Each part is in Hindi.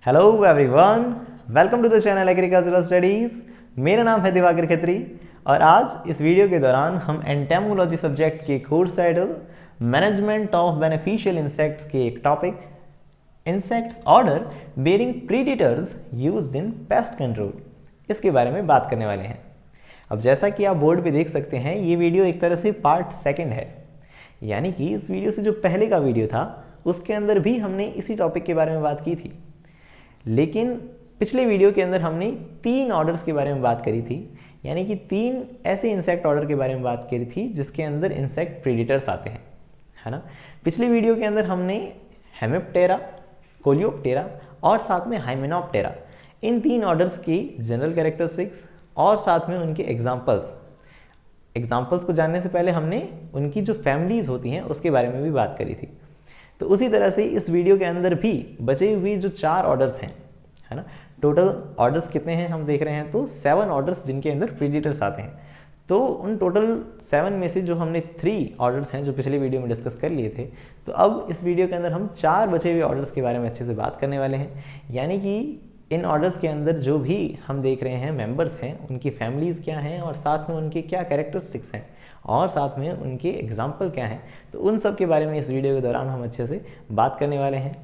Hello everyone, welcome to the channel agricultural studies. मेरा नाम है दिवाकर खत्री और आज इस वीडियो के दौरान हम एंटेमोलॉजी सब्जेक्ट के course title management of beneficial insects के एक topic insects order bearing predators used in pest control इसके बारे में बात करने वाले हैं। अब जैसा कि आप बोर्ड पे देख सकते हैं, ये वीडियो एक तरह से पार्ट सेकंड है, यानी कि इस वीडियो से जो पहले का वीडियो था उसके अंदर भी हमने इसी टॉपिक के बारे में बात की थी, लेकिन पिछले वीडियो के अंदर हमने 3 ऑर्डर्स के बारे में बात करी थी, यानी कि 3 ऐसे इंसेक्ट ऑर्डर के बारे में बात करी थी जिसके अंदर इंसेक्ट प्रीडेटर्स आते हैं, है ना। पिछले वीडियो के अंदर हमने हेमिप्टेरा, कोलियोप्टेरा और साथ में हाइमेनोप्टेरा, इन 3 ऑर्डर्स की जनरल कैरेक्टरिस्टिक्स और साथ में उनके एग्जाम्पल्स को जानने से पहले हमने उनकी जो फैमिलीज होती हैं उसके बारे में भी बात करी थी। तो उसी तरह से इस वीडियो के अंदर भी बचे हुए जो 4 ऑर्डर्स हैं, है ना, टोटल ऑर्डर्स कितने हैं हम देख रहे हैं, तो 7 ऑर्डर्स जिनके अंदर प्रीडेटर्स आते हैं। तो उन टोटल 7 में से जो हमने 3 ऑर्डर्स हैं जो पिछले वीडियो में डिस्कस कर लिए थे, तो अब इस वीडियो के अंदर हम 4 बचे हुए ऑर्डर्स के बारे में अच्छे से बात करने वाले हैं। यानी कि इन ऑर्डर्स के अंदर जो भी हम देख रहे हैं मेंबर्स हैं, उनकी फैमिलीज़ क्या हैं और साथ में उनके क्या कैरेक्टरिस्टिक्स हैं और साथ में उनके एग्जाम्पल क्या हैं, तो उन सब के बारे में इस वीडियो के दौरान हम अच्छे से बात करने वाले हैं।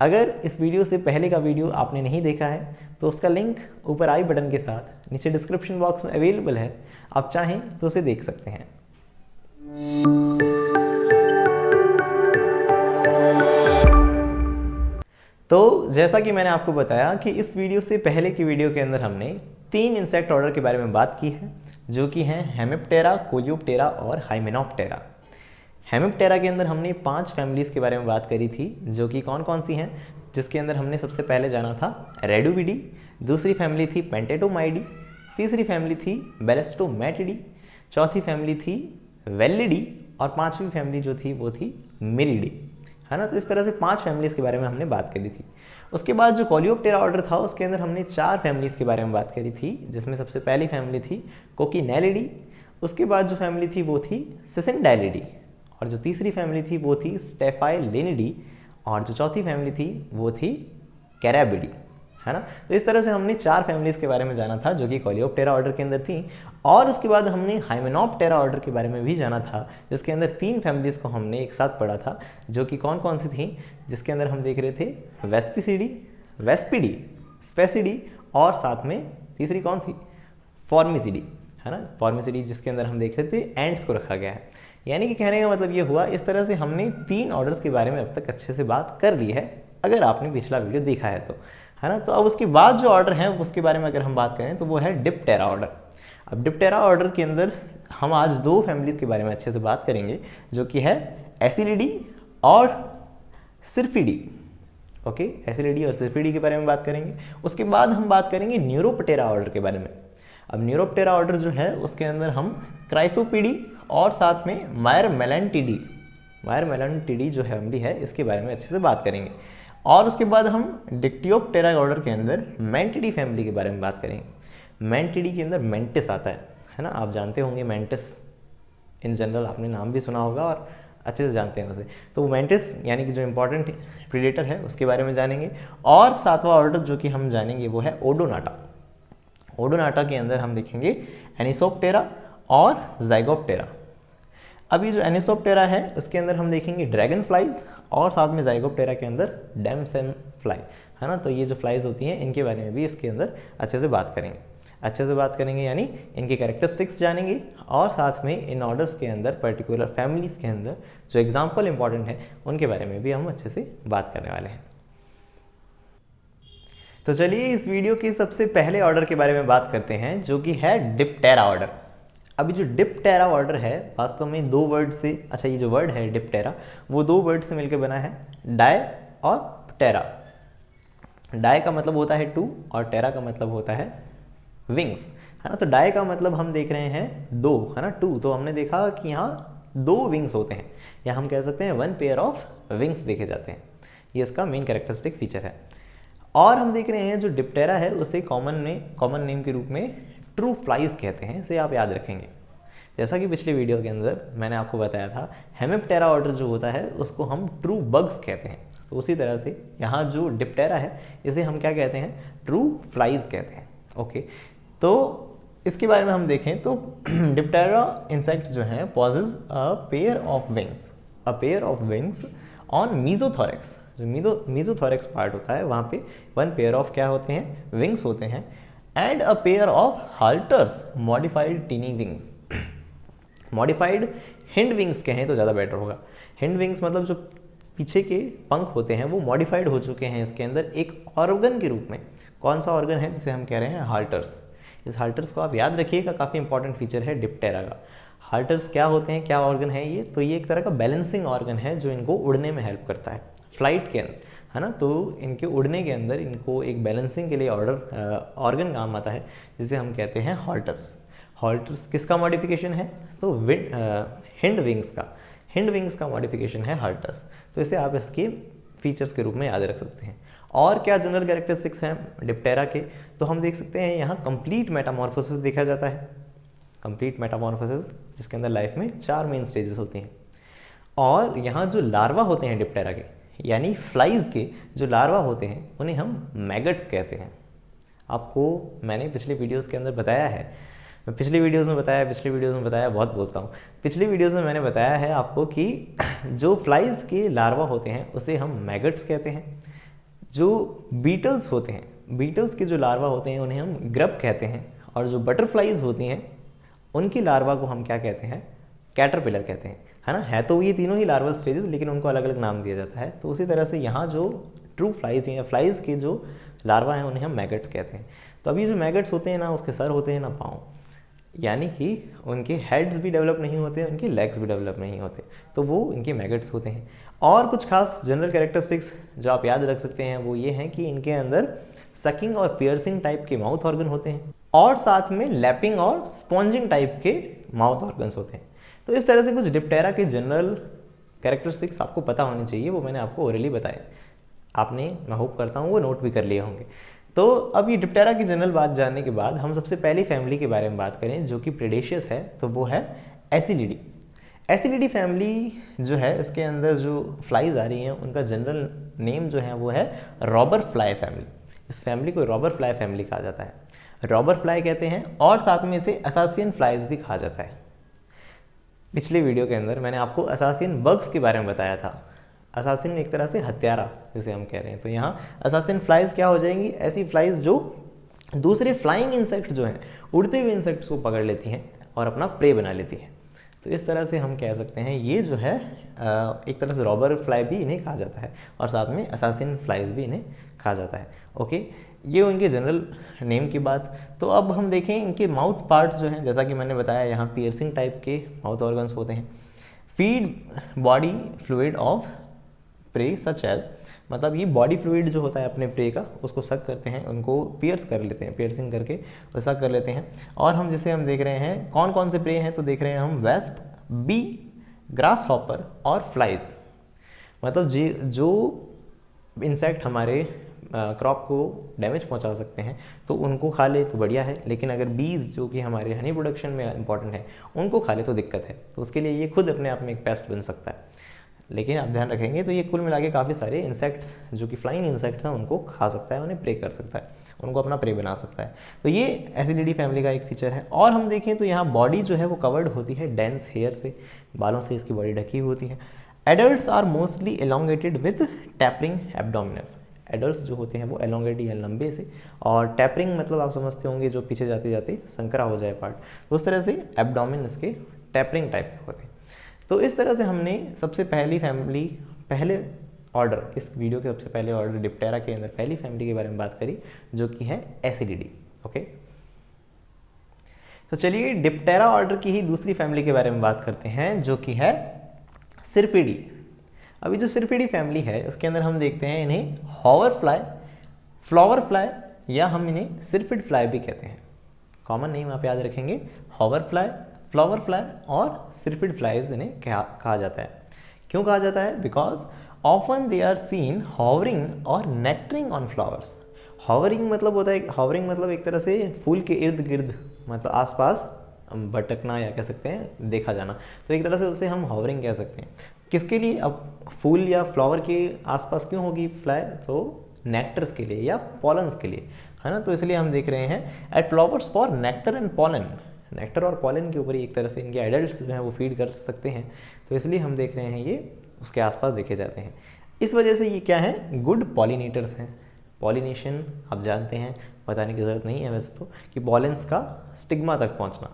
अगर इस वीडियो से पहले का वीडियो आपने नहीं देखा है तो उसका लिंक ऊपर आई बटन के साथ नीचे डिस्क्रिप्शन बॉक्स में अवेलेबल है, आप चाहें तो उसे देख सकते हैं। तो जैसा कि मैंने आपको बताया कि इस वीडियो से पहले की वीडियो के अंदर हमने 3 इंसेक्ट ऑर्डर के बारे में बात की है, जो कि हैं हेमिप्टेरा, कोलियोप्टेरा और हाइमेनोप्टेरा। हेमिप्टेरा के अंदर हमने 5 फैमिलीज़ के बारे में बात करी थी, जो कि कौन कौन सी हैं, जिसके अंदर हमने सबसे पहले जाना था रेडुविडी, दूसरी फैमिली थी पेंटेटोमाइडी, तीसरी फैमिली थी बेलेस्टोमेटिडी, चौथी फैमिली थी वेलिडी और 5वीं फैमिली जो थी वो थी मिलिडी, है ना। तो इस तरह से 5 फैमिलीज़ के बारे में हमने बात करी थी। उसके बाद जो कोलियोप्टेरा ऑर्डर था उसके अंदर हमने 4 फैमिलीज़ के बारे में बात करी थी, जिसमें सबसे पहली फैमिली थी कोकिनेलिडी, उसके बाद जो फैमिली थी वो थी सिसिनडाइलिडी, और जो तीसरी फैमिली थी वो थी स्टेफाइलिनिडी, और जो चौथी फैमिली थी वो थी कैराबिडी, है ना। तो इस तरह से हमने 4 फैमिलीज़ के बारे में जाना था जो कि कोलियोप्टेरा ऑर्डर के अंदर थी। और उसके बाद हमने हाइमेनोप्टेरा ऑर्डर के बारे में भी जाना था, जिसके अंदर 3 फैमिलीज़ को हमने एक साथ पढ़ा था, जो कि कौन कौन सी थी, जिसके अंदर हम देख रहे थे वेस्पिसिडी, वेस्पिडी, स्पेसिडी और साथ में तीसरी कौन सी, फॉर्मिसिडी, है ना। फॉर्मिसिडी जिसके अंदर हम देख रहे थे एंट्स को रखा गया है। यानी कि कहने का मतलब ये हुआ, इस तरह से हमने 3 ऑर्डर्स के बारे में अब तक अच्छे से बात कर ली है, अगर आपने पिछला वीडियो देखा है तो, है ना। तो अब उसके बाद जो ऑर्डर है उसके बारे में अगर हम बात करें तो वो है डिप्टेरा ऑर्डर। अब डिप्टेरा ऑर्डर के अंदर हम आज 2 फैमिलीज़ के बारे में अच्छे से बात करेंगे, जो कि है एसिलिडी और सिर्फिडी। ओके, एसिलिडी और सिर्फिडी के बारे में बात करेंगे। उसके बाद हम बात करेंगे न्यूरोप्टेरा ऑर्डर के बारे में। अब न्यूरोप्टेरा ऑर्डर जो है उसके अंदर हम क्राइसोपीडी और साथ में मायरमेलेंटिडी जो फैमिली है इसके बारे में अच्छे से बात करेंगे। और उसके बाद हम डिक्टियोप्टेरा ऑर्डर के अंदर मेंटिडी फैमिली के बारे में बात करेंगे। मेंटिडी के अंदर मेंटिस आता है ना। आप जानते होंगे मेंटिस, इन जनरल आपने नाम भी सुना होगा और अच्छे से जानते हैं उसे। तो मेंटिस यानी कि जो इंपॉर्टेंट प्रीडेटर है उसके बारे में जानेंगे। और 7वां ऑर्डर जो कि हम जानेंगे वो है ओडोनाटा। ओडोनाटा के अंदर हम देखेंगे एनिसोप्टेरा और ज़ाइगोप्टेरा। अभी जो एनिसोप्टेरा है उसके अंदर हम देखेंगे ड्रैगन फ्लाइज और साथ में ज़ाइगोप्टेरा के अंदर डैमसेन फ्लाई, है ना। तो ये जो फ्लाइज होती हैं इनके बारे में भी इसके अंदर अच्छे से बात करेंगे, यानी इनके कैरेक्टरिस्टिक्स जानेंगे और साथ में इन ऑर्डर्स के अंदर पर्टिकुलर फैमिलीज़ के अंदर जो एग्जाम्पल इंपॉर्टेंट है उनके बारे में भी हम अच्छे से बात करने वाले हैं। तो चलिए इस वीडियो के सबसे पहले ऑर्डर के बारे में बात करते हैं, जो कि है डिप्टेरा ऑर्डर। अभी जो डिप्टेरा ऑर्डर है वास्तव में 2 वर्ड से, अच्छा ये जो वर्ड है डिप्टेरा वो 2 वर्ड से मिलकर बना है, डाय और टेरा। डाय का मतलब होता है 2 और टेरा का मतलब होता है विंग्स, है ना। तो डाय का मतलब हम देख रहे हैं 2, है ना, 2। तो हमने देखा कि यहाँ 2 विंग्स होते हैं, या हम कह सकते हैं 1 पेयर ऑफ विंग्स देखे जाते हैं। ये इसका मेन कैरेक्टरिस्टिक फीचर है। और हम देख रहे हैं जो डिप्टेरा है उसे कॉमन नेम के रूप में ट्रू फ्लाइज कहते हैं, इसे आप याद रखेंगे। जैसा कि पिछले वीडियो के अंदर मैंने आपको बताया था, हेमिप्टेरा ऑर्डर जो होता है उसको हम ट्रू बग्स कहते हैं। तो उसी तरह से यहाँ जो डिप्टेरा है इसे हम क्या कहते हैं, ट्रू फ्लाइज कहते हैं। ओके, तो इसके बारे में हम देखें तो डिप्टेरा इंसेक्ट जो हैं possess a pair of wings on mesothorax. जो मीजोथोरैक्स पार्ट होता है वहाँ पे वन पेयर ऑफ क्या होते हैं, विंग्स होते हैं, and a pair of halteres modified tiny wings. Modified hind wings कहें तो ज़्यादा बेटर होगा। हिंड विंग्स मतलब जो पीछे के पंख होते हैं वो मॉडिफाइड हो चुके हैं इसके अंदर एक ऑर्गन के रूप में। कौन सा ऑर्गन है, जिसे हम कह रहे हैं हाल्टर्स। इस हाल्टर्स को आप याद रखिएगा, काफ़ी इंपॉर्टेंट फीचर है डिप्टेरा का। हाल्टर्स क्या होते हैं, क्या ऑर्गन है ये, तो ये एक तरह का बैलेंसिंग ऑर्गन है जो इनको उड़ने में हेल्प करता है फ्लाइट के अंदर, है ना। तो इनके उड़ने के अंदर इनको एक बैलेंसिंग के लिए ऑर्गन काम आता है जिसे हम कहते हैं हाल्टर्स। हाल्टर्स किसका मॉडिफिकेशन है, तो हिंड विंग्स का मॉडिफिकेशन है हाल्टर्स। तो इसे आप इसके फीचर्स के रूप में याद रख सकते हैं। और क्या जनरल कैरेक्टरिस्टिक्स हैं डिप्टेरा के, तो हम देख सकते हैं यहाँ कंप्लीट मेटामॉर्फोसिस देखा जाता है। कंप्लीट मेटामॉर्फोसिस जिसके अंदर लाइफ में 4 मेन स्टेजेस होती हैं। और यहाँ जो लार्वा होते हैं डिप्टेरा के, यानी फ्लाइज के जो लार्वा होते हैं उन्हें हम मैगट्स कहते हैं। आपको मैंने पिछले वीडियोस के अंदर बताया है, मैं पिछली वीडियोस में बताया बहुत बोलता हूँ। पिछली वीडियोस में मैंने बताया है आपको कि जो फ्लाइज के लार्वा होते हैं उसे हम मैगट्स कहते हैं। जो बीटल्स होते हैं, बीटल्स के जो लार्वा होते हैं उन्हें हम ग्रब कहते हैं। और जो बटरफ्लाइज होती हैं उनकी लार्वा को हम क्या कहते हैं, कैटरपिलर कहते हैं, है ना। है तो ये तीनों ही लार्वल स्टेजेस, लेकिन उनको अलग अलग नाम दिया जाता है। तो उसी तरह से यहाँ जो ट्रू फ्लाइज हैं, फ्लाइज के जो लार्वा हैं उन्हें हम मैगट्स कहते हैं। तो अभी जो मैगट्स होते हैं ना, उसके सर होते हैं ना पाँव, यानी कि उनके हेड्स भी डेवलप नहीं होते, उनके लेग्स भी डेवलप नहीं होते, तो वो इनके मैगट्स होते हैं। और कुछ खास जनरल कैरेक्टरिस्टिक्स जो आप याद रख सकते हैं वो ये हैं कि इनके अंदर सकिंग और पियर्सिंग टाइप के माउथ ऑर्गन होते हैं, और साथ में लैपिंग और स्पॉन्जिंग टाइप के माउथ ऑर्गन्स होते हैं। तो इस तरह से कुछ डिप्टेरा के जनरल कैरेक्टरिस्टिक्स आपको पता होनी चाहिए, वो मैंने आपको ओरली बताया। आपने, मैं होप करता हूँ, वो नोट भी कर लिए होंगे। तो अब ये डिप्टेरा की जनरल बात जानने के बाद हम सबसे पहली फैमिली के बारे में बात करें जो कि प्रेडेशियस है, तो वो है एसिलिडी। एसिलिडी फैमिली जो है, इसके अंदर जो फ्लाइज आ रही हैं उनका जनरल नेम जो है वो है रॉबर फ्लाई फैमिली। इस फैमिली को रॉबर फ्लाई फैमिली कहा जाता है, रॉबर फ्लाई कहते हैं, और साथ में इसे असासियन फ्लाइज भी कहा जाता है। पिछले वीडियो के अंदर मैंने आपको असासियन बग्स के बारे में बताया था। असासिन एक तरह से हत्यारा जिसे हम कह रहे हैं। तो यहाँ असासिन फ्लाइज क्या हो जाएंगी, ऐसी फ्लाइज जो दूसरे फ्लाइंग इंसेक्ट जो हैं, उड़ते हुए इंसेक्ट्स को पकड़ लेती हैं और अपना प्रे बना लेती हैं। तो इस तरह से हम कह सकते हैं ये जो है एक तरह से रॉबर फ्लाई भी इन्हें कहा जाता है, और साथ में असासिन फ्लाइज भी इन्हें कहा जाता है। ओके, ये उनके जनरल नेम की बात। तो अब हम देखें इनके माउथ पार्ट्स जो हैं, जैसा कि मैंने बताया यहाँ पियर्सिंग टाइप के माउथ ऑर्गन्स होते हैं। Feed body fluid of prey such as, मतलब ये बॉडी फ्लूइड जो होता है अपने प्रे का उसको सक करते हैं, उनको पियर्स कर लेते हैं, पियर्सिंग करके वो सक कर लेते हैं। और हम जिसे हम देख रहे हैं कौन कौन से प्रे हैं, तो देख रहे हैं हम वेस्प, बी, ग्रास हॉपर और फ्लाइज। मतलब जो इंसेक्ट हमारे क्रॉप को डैमेज पहुंचा सकते हैं तो उनको खा ले तो बढ़िया है, लेकिन अगर बीज जो कि हमारे हनी प्रोडक्शन में इंपॉर्टेंट है उनको खा ले तो दिक्कत है। तो उसके लिए ये खुद अपने आप में एक पेस्ट बन सकता है। लेकिन आप ध्यान रखेंगे तो ये कुल मिला के काफ़ी सारे इंसेक्ट्स जो कि फ्लाइंग इंसेक्ट्स हैं उनको खा सकता है, उन्हें प्रे कर सकता है, उनको अपना प्रे बना सकता है। तो ये एसिलिडी फैमिली का एक फीचर है। और हम देखें तो यहाँ बॉडी जो है वो कवर्ड होती है डेंस हेयर से, बालों से इसकी बॉडी ढकी हुई होती है। Adults are mostly elongated with tapering abdominal. Adults जो होते हैं वो एलोंगेटेड या लंबे से, और टैपरिंग मतलब आप समझते होंगे जो पीछे जाते जाते संकरा हो जाए पार्ट, तो उस तरह से एब्डोमिन इसके टैपरिंग टाइप के होते हैं। तो इस तरह से हमने सबसे पहली फैमिली, पहले ऑर्डर, इस वीडियो के सबसे पहले ऑर्डर डिप्टेरा के अंदर पहली फैमिली के बारे में बात करी जो कि है एसिलिडी। ओके, तो चलिए डिप्टेरा ऑर्डर की ही दूसरी फैमिली के बारे में बात करते हैं जो कि है सिरफिडी। अभी जो सिरफिडी फैमिली है इसके अंदर हम देखते हैं इन्हें हॉवर फ्लाई, फ्लावर फ्लाई, या हम इन्हें सिरफिड फ्लाई भी कहते हैं। कॉमन नेम आप याद रखेंगे, हॉवर फ्लाई, फ्लावर फ्लाई और सिरफिड फ्लाइज इन्हें कहा जाता है। क्यों कहा जाता है? Because often they are seen hovering और नेक्टरिंग ऑन फ्लावर्स। हॉवरिंग मतलब होता है, हॉवरिंग मतलब एक तरह से फूल के इर्द गिर्द, मतलब आसपास भटकना या कह सकते हैं देखा जाना, तो एक तरह से उसे हम हॉवरिंग कह सकते हैं। किसके लिए? अब फूल या फ्लावर के आसपास क्यों होगी फ्लाई? तो नेक्टर्स के लिए या पॉलन्स के लिए, है ना। तो इसलिए हम देख रहे हैं at flowers for nectar and pollen, nectar और पॉलन के ऊपर एक तरह से इनके एडल्ट जो हैं वो फीड कर सकते हैं, तो इसलिए हम देख रहे हैं ये उसके आसपास देखे जाते हैं। इस वजह से ये क्या है? गुड पॉलिनेटर्स हैं। पॉलिनेशन आप जानते हैं, बताने की ज़रूरत नहीं है वैसे तो, कि पॉलेंस का स्टिग्मा तक पहुंचना,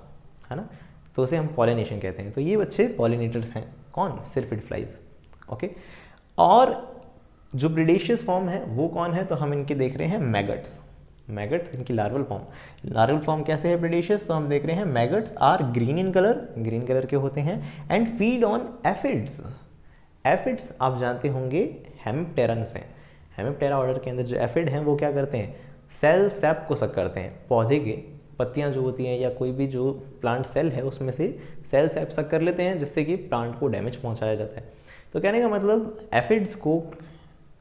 है ना, तो उसे हम पॉलिनेशन कहते हैं। तो ये बच्चे पॉलिनेटर्स हैं। कौन? सिर्फिड फ्लाइज। ओके। और जो प्रीडेशियस फॉर्म है वो कौन है? तो हम इनके देख रहे हैं मैगट्स। मैगट्स इनकी लार्वल फॉर्म। लार्वल फॉर्म कैसे है प्रीडेशियस? तो हम देख रहे हैं maggots are green in colour, green colour के होते हैं, and feed on aphids. Aphids आप जानते होंगे हेमिप्टेरन्स हैं। हेमिप्टेरा ऑर्डर के अंदर जो एफिड हैं वो क्या करते हैं? सेल सैप को सक करते हैं। पौधे के पत्तियां जो होती हैं या कोई भी जो प्लांट सेल है उसमें से सेल सैप सक कर लेते हैं, जिससे कि प्लांट को डैमेज पहुंचाया जाता है। तो कहने का मतलब एफिड्स को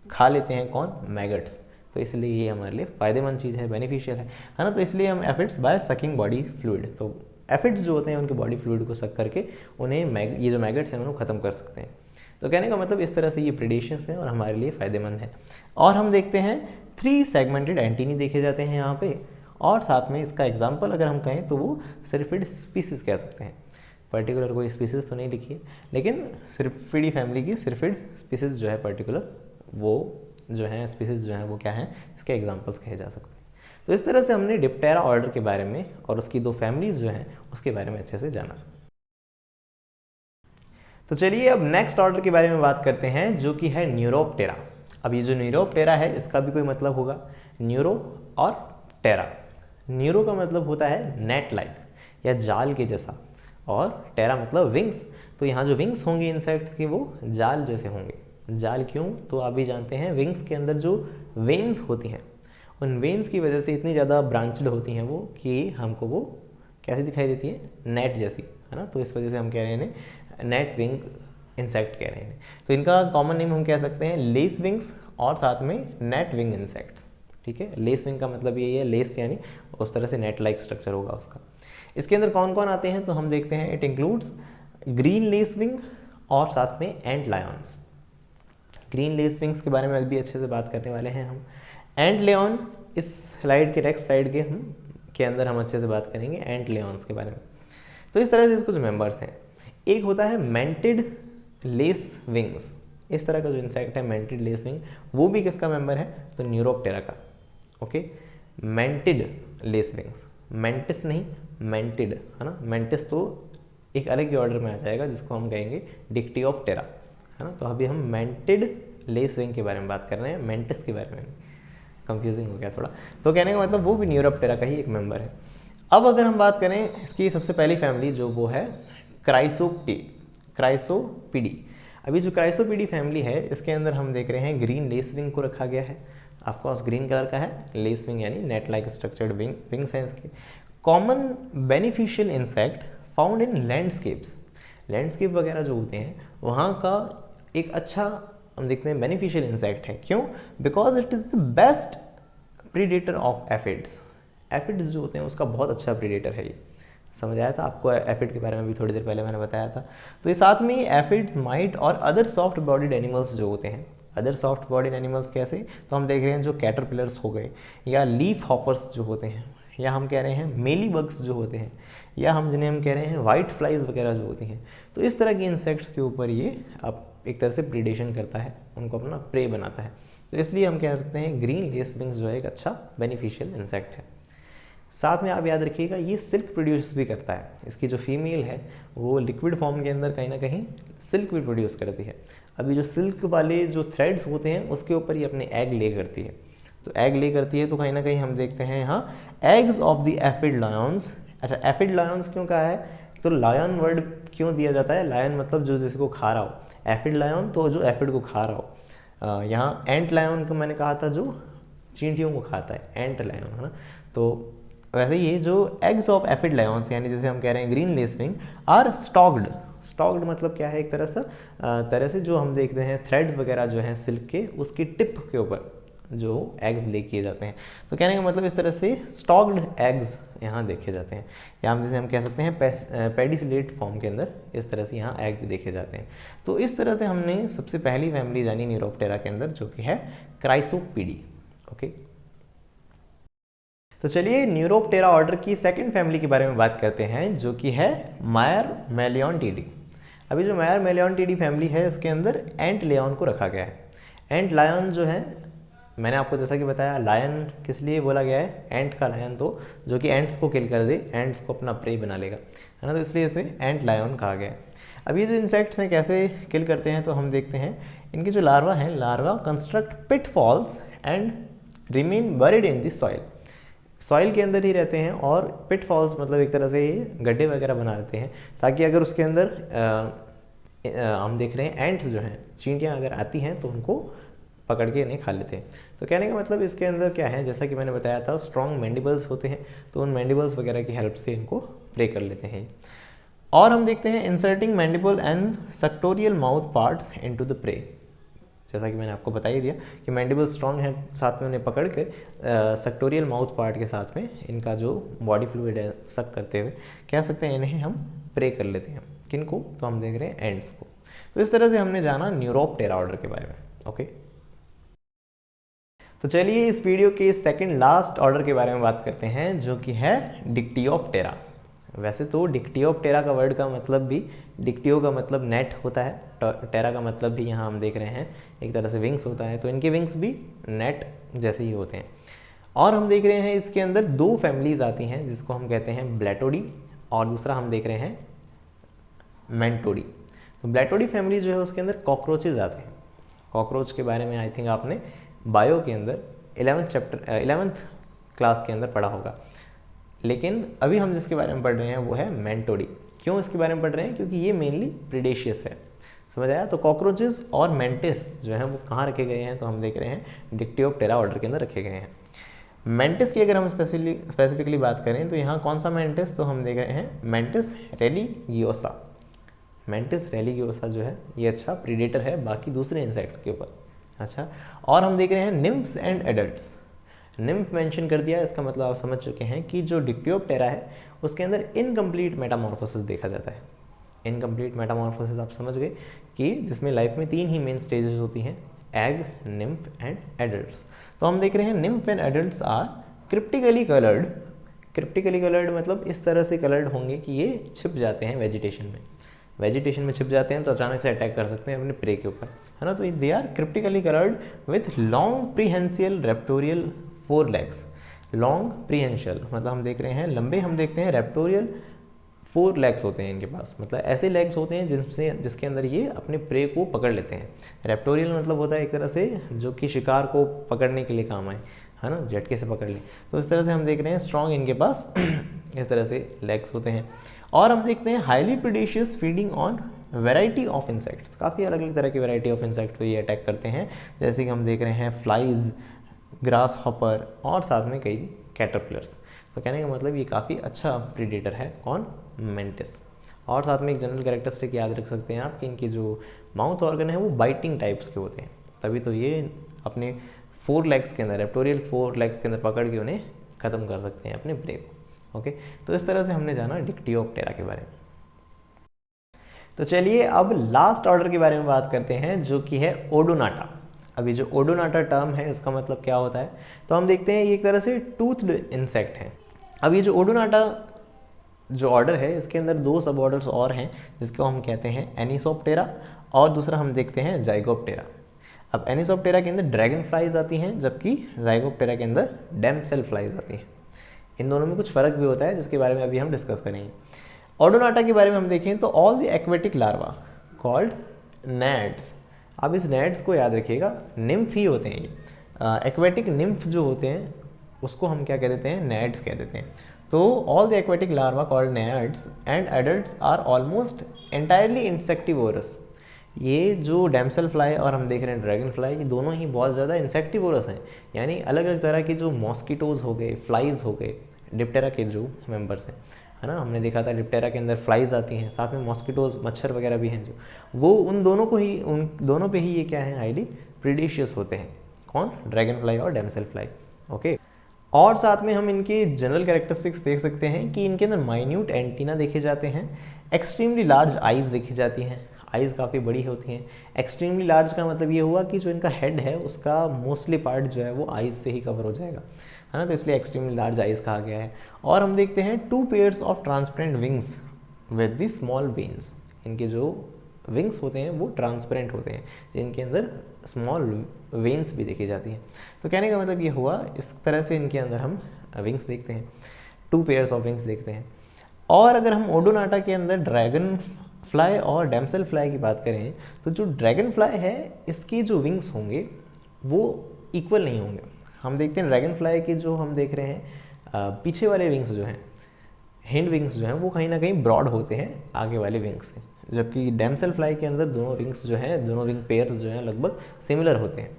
खा लेते हैं कौन? मैगट्स। तो इसलिए ये हमारे लिए फ़ायदेमंद चीज़ है, बेनिफिशियल है ना। तो इसलिए हम aphids by sucking body fluid, तो एफिड्स जो होते हैं उनके बॉडी फ्लूइड को सक करके उन्हें ये जो मैगट्स हैं उन्हें ख़त्म कर सकते हैं। तो कहने का मतलब इस तरह से ये प्रेडेशंस हैं और हमारे लिए फ़ायदेमंद है। और हम देखते हैं 3 सेगमेंटेड एंटीनी देखे जाते हैं यहाँ पे, और साथ में इसका एग्जाम्पल अगर हम कहें तो वो सिर्फिड स्पीसीज कह सकते हैं। पर्टिकुलर कोई स्पीसीज तो नहीं लिखी है, लेकिन सिर्फिडी फैमिली की सिर्फिड स्पीसीज जो है पर्टिकुलर, वो जो है स्पीसीज जो है वो क्या है, इसके एग्जाम्पल्स कहे जा सकते हैं। तो इस तरह से हमने डिप्टेरा ऑर्डर के बारे में और उसकी 2 फैमिलीज जो हैं उसके बारे में अच्छे से जाना। तो चलिए अब नेक्स्ट ऑर्डर के बारे में बात करते हैं, जो कि है न्यूरोप्टेरा। अब ये जो न्यूरोप्टेरा है इसका भी कोई मतलब होगा, न्यूरो और टेरा। न्यूरो का मतलब होता है नेट लाइक या जाल के जैसा, और टेरा मतलब विंग्स। तो यहाँ जो विंग्स होंगे इंसेक्ट्स के वो जाल जैसे होंगे। जाल क्यों? तो आप भी जानते हैं विंग्स के अंदर जो वेन्स होती हैं, उन वेन्स की वजह से इतनी ज़्यादा ब्रांचड होती हैं वो कि हमको वो कैसी दिखाई देती है? नेट जैसी, है ना। तो इस वजह से हम कह रहे हैं नेट विंग इंसेक्ट कह रहे हैं। तो इनका कॉमन नेम हम कह सकते हैं लेस विंग्स और साथ में नेट विंग इंसेक्ट्स। ठीक है, लेस विंग का मतलब यही है, लेस यानी उस तरह से नेट लाइक स्ट्रक्चर होगा उसका। इसके अंदर कौन कौन आते हैं तो हम देखते हैं, it includes green less wing और साथ में एंट लायंस। ग्रीन लेस विंग्स के बारे में भी अच्छे से बात करने वाले हैं हम। एंट लेऑन इस स्लाइड के नेक्स्ट स्लाइड के अंदर हम अच्छे से बात करेंगे एंट लेऑन्स के बारे में। तो इस तरह से इसके कुछ मेंबर्स हैं। एक होता है मेंटेड लेस विंग्स। इस तरह का जो इंसेक्ट है मेंटेड लेस विंग, वो भी किसका मेंबर है? तो न्यूरोप्टेरा का। ओके, मेंटेड लेस विंग्स, मेंटिस नहीं, मेंटेड, है ना। मेंटिस तो एक अलग ही ऑर्डर में आ जाएगा जिसको हम कहेंगे डिक्टियोप्टेरा, है ना। तो अभी हम मेंटेड लेस विंग के बारे में बात कर रहे हैं, मेंटिस के बारे में। कंफ्यूजिंग हो गया थोड़ा। तो कहने का मतलब वो भी न्यूरोप्टेरा का ही एक मेंबर है। अब अगर हम बात करें इसकी सबसे पहली फैमिली जो वो है क्राइसोपीडी। अभी जो क्राइसोपीडी फैमिली है इसके अंदर हम देख रहे हैं ग्रीन लेस विंग को रखा गया है। ऑफकोर्स ग्रीन कलर का है, लेस विंग यानी नेट लाइक स्ट्रक्चर्ड विंग्स हैं इसके। Common beneficial insect found in landscapes. Landscape वगैरह जो होते हैं वहाँ का एक अच्छा हम देखते हैं बेनिफिशियल इंसेक्ट है। क्यों? Because it is the best predator of aphids. Aphids जो होते हैं उसका बहुत अच्छा प्रीडेटर है ये। समझ आया था आपको? एफिड के बारे में भी थोड़ी देर पहले मैंने बताया था। तो ये साथ में एफिड्स, माइट और अदर सॉफ्ट बॉडीड एनिमल्स जो होते हैं, अदर सॉफ्ट बॉडीड एनिमल्स कैसे? तो हम देख रहे हैं जो कैटरपिलर्स हो गए, या लीफ हॉपर्स जो होते हैं, या हम कह रहे हैं मेली बग्स जो होते हैं, या हम जिन्हें हम कह रहे हैं वाइट फ्लाइज वगैरह जो होती हैं। तो इस तरह के इंसेक्ट्स के ऊपर ये अब एक तरह से प्रीडेशन करता है, उनको अपना प्रे बनाता है। तो इसलिए हम कह सकते हैं ग्रीन लेस विंग्स जो है एक अच्छा बेनिफिशियल इंसेक्ट है। साथ में आप याद रखिएगा ये सिल्क प्रोड्यूस भी करता है। इसकी जो फीमेल है वो लिक्विड फॉर्म के अंदर कहीं ना कहीं सिल्क भी प्रोड्यूस करती है। अभी जो सिल्क वाले जो थ्रेड्स होते हैं उसके ऊपर ये अपने एग ले करती है। तो एग ले करती है तो कहीं ना कहीं हम देखते हैं यहाँ eggs of the aphid Lions. अच्छा, एफिड लायंस क्यों कहा है? तो लायन वर्ड क्यों दिया जाता है? लायन मतलब जो जिसको खा रहा हो, एफिड लायन तो जो एफिड को खा रहा हो। यहाँ एंट लायन को मैंने कहा था जो चींटियों को खाता है, एंट लायन, है ना। तो वैसे ये जो एग्स ऑफ एफिड लायंस यानी जैसे हम कह रहे हैं green lacewing are stalked. Stalked मतलब क्या है? एक तरह से जो हम देखते हैं थ्रेड्स वगैरह जो हैं सिल्क के, उसकी टिप के ऊपर जो एग्स ले किए जाते हैं। तो कहने का मतलब इस तरह से स्टॉक्ड एग्स यहाँ देखे जाते हैं, या जिसे हम कह सकते हैं पेडिसिलेट फॉर्म के अंदर इस तरह से यहाँ एग देखे जाते हैं। तो इस तरह से हमने सबसे पहली फैमिली जानी न्यूरोप्टेरा के अंदर, जो कि है क्राइसोपीडी। ओके, तो चलिए न्यूरोप्टेरा ऑर्डर की सेकंड फैमिली के बारे में बात करते हैं, जो कि है मायर-मेलियोंटिडी। अभी जो मायर-मेलियोंटिडी फैमिली है, इसके अंदर एंट लियॉन को रखा गया है। एंट लायन जो है, मैंने आपको जैसा कि बताया, लायन किस लिए बोला गया है, एंट का लायन, तो जो कि एंट्स को किल कर दे, एंट्स को अपना प्रे बना लेगा, है ना, तो इसलिए इसे एंट लायन कहा गया है। अब ये जो इंसेक्ट्स हैं कैसे किल करते हैं, तो हम देखते हैं इनके जो लार्वा हैं, larva construct pitfalls and remain buried in the soil के अंदर ही रहते हैं, और पिट फॉल्स मतलब एक तरह से ये गड्ढे वगैरह बना लेते हैं, ताकि अगर उसके अंदर हम देख रहे हैं एंट्स जो हैं, चींटियाँ अगर आती हैं तो उनको पकड़ के इन्हें खा लेते हैं। तो कहने का मतलब इसके अंदर क्या है, जैसा कि मैंने बताया था, स्ट्रॉन्ग मैंडिबल्स होते हैं, तो उन मैंडिबल्स वगैरह की हेल्प से इनको प्रे कर लेते हैं। और हम देखते हैं inserting mandible and सक्टोरियल mouth parts into the prey. जैसा कि मैंने आपको बता ही दिया कि मैंडिबल स्ट्रॉन्ग है, साथ में उन्हें पकड़ के सक्टोरियल माउथ पार्ट के साथ में इनका जो बॉडी फ्लूइड है सक करते हुए कह सकते हैं इन्हें हम प्रे कर लेते हैं। किनको, तो हम देख रहे हैं एंड्स को। तो इस तरह से हमने जाना न्यूरोप्टेरा ऑर्डर के बारे में। ओके, तो चलिए इस वीडियो के सेकंड लास्ट ऑर्डर के बारे में बात करते हैं, जो कि है डिक्टियोप्टेरा। वैसे तो डिक्टियोप्टेरा का वर्ड का मतलब भी, डिक्टियो का मतलब नेट होता है, टेरा का मतलब भी यहाँ हम देख रहे हैं एक तरह से विंग्स होता है, तो इनके विंग्स भी नेट जैसे ही होते हैं। और हम देख रहे हैं इसके अंदर दो फैमिलीज आती हैं, जिसको हम कहते हैं ब्लैटोडी, और दूसरा हम देख रहे हैं मेंटोडी। तो ब्लैटोडी फैमिली जो है उसके अंदर कॉकरोचेज आते हैं। कॉकरोच के बारे में आई थिंक आपने बायो के अंदर 11th क्लास के अंदर पढ़ा होगा, लेकिन अभी हम जिसके बारे में पढ़ रहे हैं वो है मेंटोडी। क्यों इसके बारे में पढ़ रहे हैं, क्योंकि ये मेनली प्रीडेशियस है, समझ आया। तो कॉकरोचेस और मेंटिस जो है वो कहाँ रखे गए हैं, तो हम देख रहे हैं डिक्टियोप्टेरा ऑर्डर के अंदर रखे गए हैं। मेंटिस की अगर हम स्पेसिफिकली बात करें तो यहाँ कौन सा मेंटिस, तो हम देख रहे हैं मेंटिस रेलिगियोसा। मेंटिस रेलिगियोसा जो है ये अच्छा प्रीडेटर है बाकी दूसरे इंसेक्ट के ऊपर। अच्छा, और हम देख रहे हैं nymphs and adults. Nymph mention कर दिया, इसका मतलब आप समझ चुके हैं कि जो डिक्टियोप्टेरा है उसके अंदर इनकम्प्लीट मेटामॉर्फोसिस देखा जाता है। इनकम्प्लीट मेटामॉर्फोसिस आप समझ गए कि जिसमें लाइफ में 3 ही मेन स्टेजेस होती हैं, एग, निम्फ एंड एडल्ट्स। तो हम देख रहे हैं nymph and adults are cryptically coloured. Cryptically coloured मतलब इस तरह से कलर्ड होंगे कि ये छिप जाते हैं वेजिटेशन में छिप जाते हैं, तो अचानक से अटैक कर सकते हैं अपने प्रे के ऊपर, है ना। तो they are cryptically coloured with long prehensile raptorial 4 legs। Long prehensile मतलब हम देख रहे हैं लंबे, हम देखते हैं रेप्टोरियल 4 legs होते हैं इनके पास, मतलब ऐसे लेग्स होते हैं जिसके अंदर ये अपने प्रे को पकड़ लेते हैं। रेप्टोरियल मतलब होता है एक तरह से जो कि शिकार को पकड़ने के लिए काम आए, है ना, झटके से पकड़ ले। तो इस तरह से हम देख रहे हैं स्ट्रॉन्ग इनके पास इस तरह से लेग्स होते हैं। और हम देखते हैं highly predaceous feeding on variety of insects. काफ़ी अलग अलग तरह की वैरायटी ऑफ इंसेक्ट को ये अटैक करते हैं, जैसे कि हम देख रहे हैं फ्लाइज, ग्रास हॉपर और साथ में कई कैटरपिलर्स। तो कहने का मतलब ये काफ़ी अच्छा प्रीडेटर है, कौन, मेंटिस। और साथ में एक जनरल कैरेक्टरिस्टिक याद रख सकते हैं आप कि इनके जो माउथ ऑर्गन है वो बाइटिंग टाइप्स के होते हैं, तभी तो ये अपने 4 legs के अंदर, रेप्टोरियल 4 legs के अंदर पकड़ के उन्हें ख़त्म कर सकते हैं अपने प्रे को। ओके, तो इस तरह से हमने जाना डिक्टियोप्टेरा के बारे में। तो चलिए अब लास्ट ऑर्डर के बारे में बात करते हैं, जो कि है ओडोनाटा। अभी जो ओडोनाटा टर्म है इसका मतलब क्या होता है, तो हम देखते हैं ये एक तरह से टूथड इंसेक्ट है। अब ये जो ओडोनाटा जो ऑर्डर है इसके अंदर 2 सब ऑर्डर्स और हैं, जिसको हम कहते हैं एनिसोप्टेरा, और दूसरा हम देखते हैं जाइगोप्टेरा। अब एनिसोप्टेरा के अंदर ड्रैगन फ्लाइज आती हैं, जबकि जाइगोप्टेरा के अंदर डैमसेल फ्लाइज आती हैं। इन दोनों में कुछ फ़र्क भी होता है, जिसके बारे में अभी हम डिस्कस करेंगे। ओडोनाटा के बारे में हम देखें तो all the aquatic larva called naiads. अब इस नैड्स को याद रखिएगा, निम्फ ही होते हैं ये। एक्वेटिक निम्फ जो होते हैं उसको हम क्या कह देते हैं, नैड्स कह देते हैं। तो all the aquatic larva called naiads and adults are almost entirely insectivorous. ये जो डैमसेल फ्लाई और हम देख रहे हैं ड्रैगन फ्लाई, ये दोनों ही बहुत ज़्यादा इंसेक्टिवोरस हैं, यानी अलग अलग तरह के जो मॉस्किटोज़ हो गए, फ्लाइज हो गए, डिप्टेरा के जो मेंबर्स हैं, है ना। हमने देखा था डिप्टेरा के अंदर फ्लाइज आती हैं, साथ में मॉस्किटोज़, मच्छर वगैरह भी हैं जो, वो उन दोनों पे ही ये क्या है, हाईली प्रीडेशियस होते हैं। कौन? ड्रैगन फ्लाई और डैमसेल फ्लाई। ओके, और साथ में हम इनके जनरल कैरेक्टरिस्टिक्स देख सकते हैं कि इनके अंदर माइन्यूट एंटीना देखे जाते हैं, एक्सट्रीमली लार्ज आइज़ देखी जाती हैं, आइज़ काफ़ी बड़ी होती हैं। एक्सट्रीमली लार्ज का मतलब ये हुआ कि जो इनका हेड है उसका मोस्टली पार्ट जो है वो आइज़ से ही कवर हो जाएगा, है ना, तो इसलिए एक्सट्रीमली लार्ज आइज़ कहा गया है। और हम देखते हैं 2 pairs of transparent wings with the small veins. इनके जो विंग्स होते हैं वो ट्रांसपेरेंट होते हैं, जिनके अंदर स्मॉल वेन्स भी देखी जाती हैं। तो कहने का मतलब ये हुआ, इस तरह से इनके अंदर हम विंग्स देखते हैं, 2 पेयर्स ऑफ विंग्स देखते हैं। और अगर हम ओडोनाटा के अंदर ड्रैगन फ्लाई और डैमसेल फ्लाई की बात करें, तो जो ड्रैगन फ्लाई है इसकी जो विंग्स होंगे वो इक्वल नहीं होंगे। हम देखते हैं ड्रैगन फ्लाई के जो हम देख रहे हैं पीछे वाले विंग्स जो हैं, हिंड विंग्स जो हैं वो कहीं ना कहीं ब्रॉड होते हैं आगे वाले विंग्स से, जबकि डैमसेल फ्लाई के अंदर दोनों विंग्स जो हैं, दोनों विंग पेयर्स जो हैं लगभग सिमिलर होते हैं।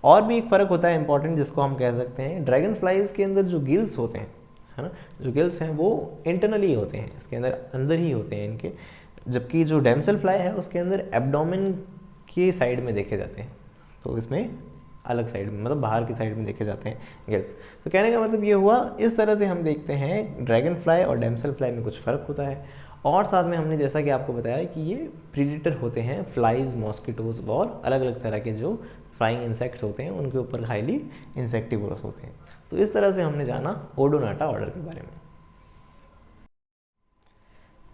और भी एक फ़र्क होता है इंपॉर्टेंट, जिसको हम कह सकते हैं ड्रैगन फ्लाइज के अंदर जो गिल्स होते हैं, है ना, जो गिल्स हैं वो इंटरनली होते हैं, इसके अंदर ही होते हैं इनके, जबकि जो डैमसेल फ्लाई है उसके अंदर एब्डोमेन के साइड में देखे जाते हैं, तो इसमें अलग साइड में, मतलब बाहर की साइड में देखे जाते हैं गिल्स। तो कहने का मतलब ये हुआ, इस तरह से हम देखते हैं ड्रैगन फ्लाई और डैमसेल फ्लाई में कुछ फ़र्क होता है। और साथ में हमने जैसा कि आपको बताया कि ये प्रीडेटर होते हैं, फ्लाइज, मॉस्किटोज और अलग अलग तरह के जो फ्लाइंग इंसेक्ट्स होते हैं उनके ऊपर हाईली इंसेक्टिवोरस होते हैं। तो इस तरह से हमने जाना ओडोनाटा ऑर्डर के बारे में।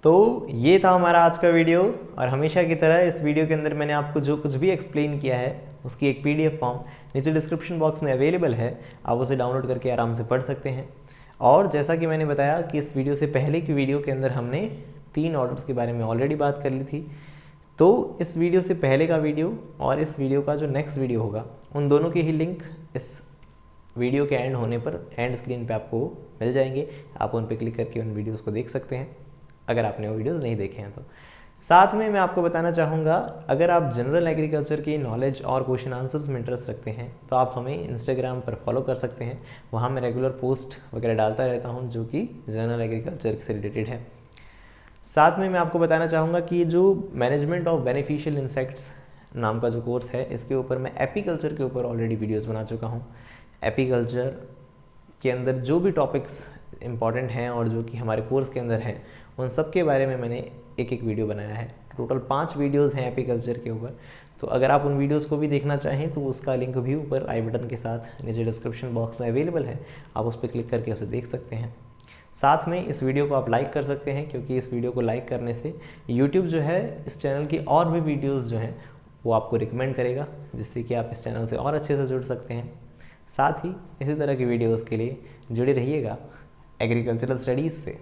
तो ये था हमारा आज का वीडियो, और हमेशा की तरह इस वीडियो के अंदर मैंने आपको जो कुछ भी एक्सप्लेन किया है उसकी एक PDF फॉर्म नीचे डिस्क्रिप्शन बॉक्स में अवेलेबल है, आप उसे डाउनलोड करके आराम से पढ़ सकते हैं। और जैसा कि मैंने बताया कि इस वीडियो से पहले की वीडियो के अंदर हमने 3 ऑर्डर्स के बारे में ऑलरेडी बात कर ली थी, तो इस वीडियो से पहले का वीडियो और इस वीडियो का जो नेक्स्ट वीडियो होगा, उन दोनों के ही लिंक इस वीडियो के एंड होने पर एंड स्क्रीन पे आपको मिल जाएंगे। आप उन पर क्लिक करके उन वीडियोस को देख सकते हैं अगर आपने वो वीडियोस नहीं देखे हैं तो। साथ में मैं आपको बताना चाहूँगा, अगर आप जनरल एग्रीकल्चर की नॉलेज और क्वेश्चन आंसर्स में इंटरेस्ट रखते हैं तो आप हमें इंस्टाग्राम पर फॉलो कर सकते हैं, वहाँ मैं रेगुलर पोस्ट वगैरह डालता रहता हूँ जो कि जनरल एग्रीकल्चर से रिलेटेड है। साथ में मैं आपको बताना चाहूँगा कि जो मैनेजमेंट ऑफ बेनिफिशियल इंसेक्ट्स नाम का जो कोर्स है, इसके ऊपर मैं एपीकल्चर के ऊपर ऑलरेडी वीडियोस बना चुका हूँ। एपीकल्चर के अंदर जो भी टॉपिक्स इंपॉर्टेंट हैं और जो कि हमारे कोर्स के अंदर हैं, उन सब के बारे में मैंने एक एक वीडियो बनाया है। टोटल 5 वीडियोस हैं एपीकल्चर के ऊपर। तो अगर आप उन वीडियोस को भी देखना चाहें तो उसका लिंक भी ऊपर आई बटन के साथ नीचे डिस्क्रिप्शन बॉक्स में अवेलेबल है, आप उस पर क्लिक करके उसे देख सकते हैं। साथ में इस वीडियो को आप लाइक कर सकते हैं, क्योंकि इस वीडियो को लाइक करने से यूट्यूब जो है इस चैनल की और भी वीडियोज़ जो हैं वो आपको रिकमेंड करेगा, जिससे कि आप इस चैनल से और अच्छे से जुड़ सकते हैं। साथ ही इसी तरह की वीडियोज़ के लिए जुड़े रहिएगा एग्रीकल्चरल स्टडीज़ से।